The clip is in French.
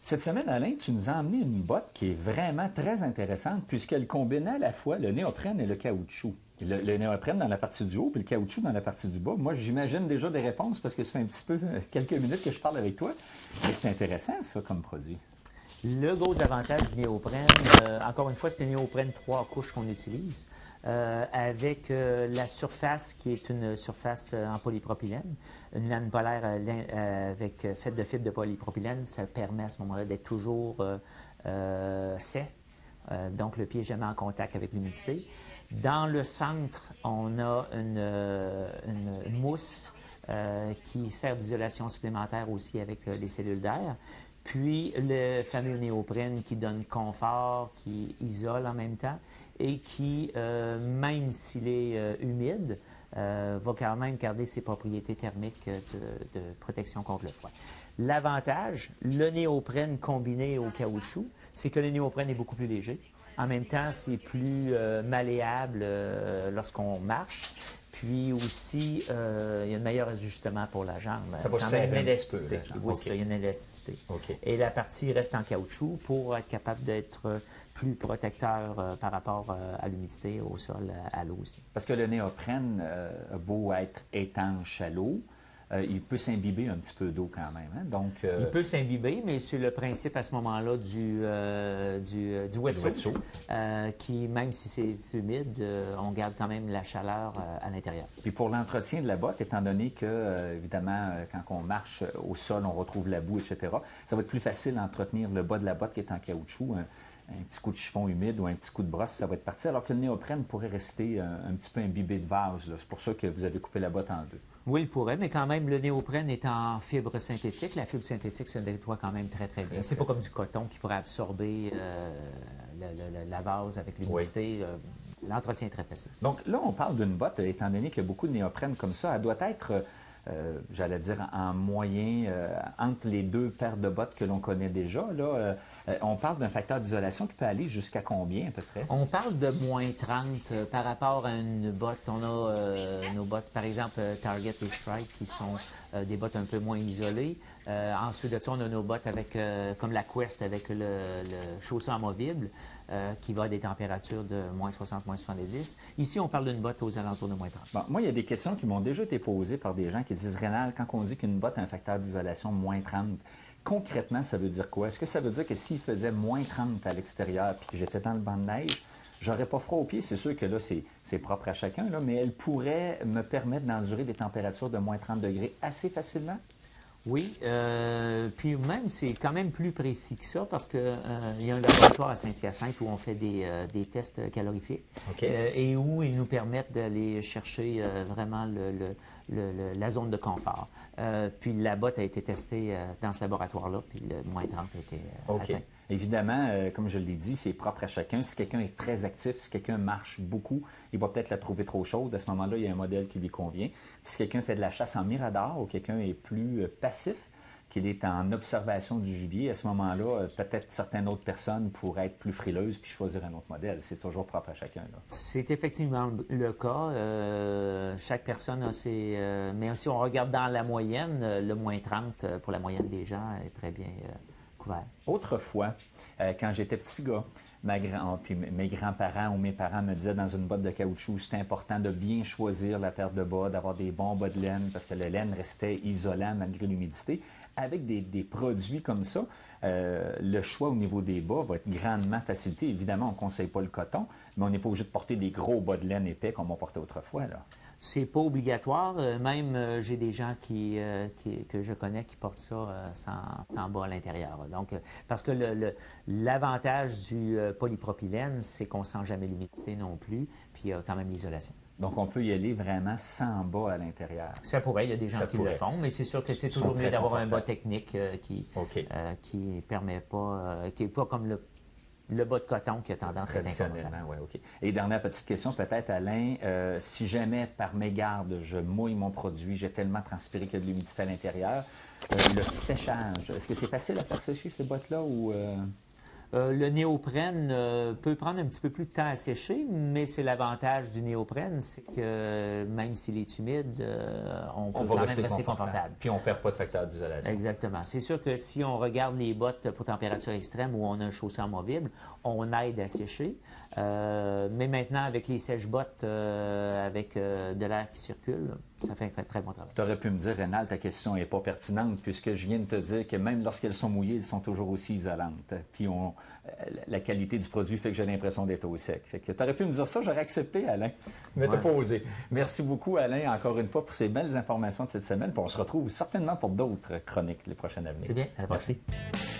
Cette semaine, Alain, tu nous as emmené une botte qui est vraiment très intéressante puisqu'elle combine à la fois le néoprène et le caoutchouc. Le néoprène dans la partie du haut puis le caoutchouc dans la partie du bas. Moi, j'imagine déjà des réponses parce que ça fait un petit peu quelques minutes que je parle avec toi. Mais c'est intéressant, ça, comme produit. Le gros avantage du néoprène, encore une fois, c'est un néoprène 3 couches qu'on utilise, avec la surface qui est une surface en polypropylène, une laine polaire faite de fibres de polypropylène. Ça permet à ce moment-là d'être toujours sec, donc le pied n'est jamais en contact avec l'humidité. Dans le centre, on a une mousse qui sert d'isolation supplémentaire aussi avec les cellules d'air. Puis le fameux néoprène qui donne confort, qui isole en même temps et qui, même s'il est humide, va quand même garder ses propriétés thermiques de protection contre le froid. L'avantage, le néoprène combiné au caoutchouc, c'est que le néoprène est beaucoup plus léger. En même temps, c'est plus malléable lorsqu'on marche. Puis aussi, il y a un meilleur ajustement pour la jambe. Ça va quand serrer même une un petit peu, élasticité. la jambe. Oui, OK. ça, il y a une élasticité. OK. Et la partie reste en caoutchouc pour être capable d'être plus protecteur par rapport à l'humidité, au sol, à l'eau aussi. Parce que le néoprène a beau être étanche à l'eau, il peut s'imbiber un petit peu d'eau quand même. Hein? Donc, Il peut s'imbiber, mais c'est le principe à ce moment-là du wetsuit, qui, même si c'est humide, on garde quand même la chaleur à l'intérieur. Puis pour l'entretien de la botte, étant donné que, évidemment, quand on marche au sol, on retrouve la boue, etc., ça va être plus facile d'entretenir le bas de la botte qui est en caoutchouc. Un petit coup de chiffon humide ou un petit coup de brosse, ça va être parti, alors que le néoprène pourrait rester un petit peu imbibé de vase. C'est pour ça que vous avez coupé la botte en deux. Oui, il pourrait, mais quand même, le néoprène est en fibre synthétique. La fibre synthétique se déploie quand même très, très bien. C'est pas comme du coton qui pourrait absorber la vase avec l'humidité. Oui. L'entretien est très facile. Donc là, on parle d'une botte, étant donné qu'il y a beaucoup de néoprène comme ça, elle doit être, j'allais dire, en moyen, entre les deux paires de bottes que l'on connaît déjà. Là, on parle d'un facteur d'isolation qui peut aller jusqu'à combien à peu près? On parle de moins 30 par rapport à une botte. On a nos bottes, par exemple, Target et Strike, qui sont des bottes un peu moins isolées. Ensuite de ça, on a nos bottes avec, comme la Quest avec le chausson amovible, qui va à des températures de moins 60, moins 70. Ici, on parle d'une botte aux alentours de moins 30. Bon, moi, il y a des questions qui m'ont déjà été posées par des gens qui disent, Rénal, quand on dit qu'une botte a un facteur d'isolation de moins 30, concrètement, ça veut dire quoi? Est-ce que ça veut dire que s'il faisait moins 30 à l'extérieur puis que j'étais dans le banc de neige, j'aurais pas froid aux pieds? C'est sûr que là, c'est propre à chacun, là, mais elle pourrait me permettre d'endurer des températures de moins 30 degrés assez facilement? Oui, puis même, c'est quand même plus précis que ça parce qu'il y a un laboratoire à Saint-Hyacinthe où on fait des tests calorifiques. Okay. Et où ils nous permettent d'aller chercher vraiment la zone de confort. Puis la botte a été testée dans ce laboratoire-là, puis le moins 30 a été atteint. Évidemment, comme je l'ai dit, c'est propre à chacun. Si quelqu'un est très actif, si quelqu'un marche beaucoup, il va peut-être la trouver trop chaude. À ce moment-là, il y a un modèle qui lui convient. Puis si quelqu'un fait de la chasse en mirador ou quelqu'un est plus passif, qu'il est en observation du gibier, à ce moment-là, peut-être certaines autres personnes pourraient être plus frileuses puis choisir un autre modèle. C'est toujours propre à chacun. C'est effectivement le cas. Chaque personne a ses... mais si on regarde dans la moyenne, le moins 30 pour la moyenne des gens est très bien couvert. Autrefois, quand j'étais petit gars, puis mes grands-parents ou mes parents me disaient dans une botte de caoutchouc, c'était important de bien choisir la paire de bas, d'avoir des bons bas de laine parce que la laine restait isolant malgré l'humidité. Avec des produits comme ça, le choix au niveau des bas va être grandement facilité. Évidemment, on ne conseille pas le coton, mais on n'est pas obligé de porter des gros bas de laine épais comme on portait autrefois, là. C'est pas obligatoire. Même, j'ai des gens que je connais qui portent ça sans bas à l'intérieur. Donc, parce que l'avantage du polypropylène, c'est qu'on ne sent jamais l'humidité non plus, puis il y a quand même l'isolation. Donc, on peut y aller vraiment sans bas à l'intérieur. Ça pourrait, il y a des gens qui le font, mais c'est sûr que c'est toujours mieux d'avoir un bas technique qui permet pas, qui n'est pas comme le bas de coton qui a tendance à être traditionnellement, oui, OK. Et dernière petite question, peut-être, Alain, si jamais par mégarde, je mouille mon produit, j'ai tellement transpiré qu'il y a de l'humidité à l'intérieur, le séchage, est-ce que c'est facile à faire sécher ces bottes-là ou... Le néoprène peut prendre un petit peu plus de temps à sécher, mais c'est l'avantage du néoprène, c'est que même s'il est humide, on peut quand même rester confortable. Puis on ne perd pas de facteur d'isolation. Exactement. C'est sûr que si on regarde les bottes pour température extrême où on a un chaussée amovible, on aide à sécher. Mais maintenant, avec les sèche-bottes, avec de l'air qui circule, ça fait un très bon travail. Tu aurais pu me dire, Rénal, ta question n'est pas pertinente puisque je viens de te dire que même lorsqu'elles sont mouillées, elles sont toujours aussi isolantes. Puis la qualité du produit fait que j'ai l'impression d'être au sec. Fait que tu aurais pu me dire ça, j'aurais accepté, Alain, mais tu n'as pas osé. Merci beaucoup, Alain, encore une fois, pour ces belles informations de cette semaine. Puis on se retrouve certainement pour d'autres chroniques les prochaines à venir. C'est bien. À la prochaine. Merci.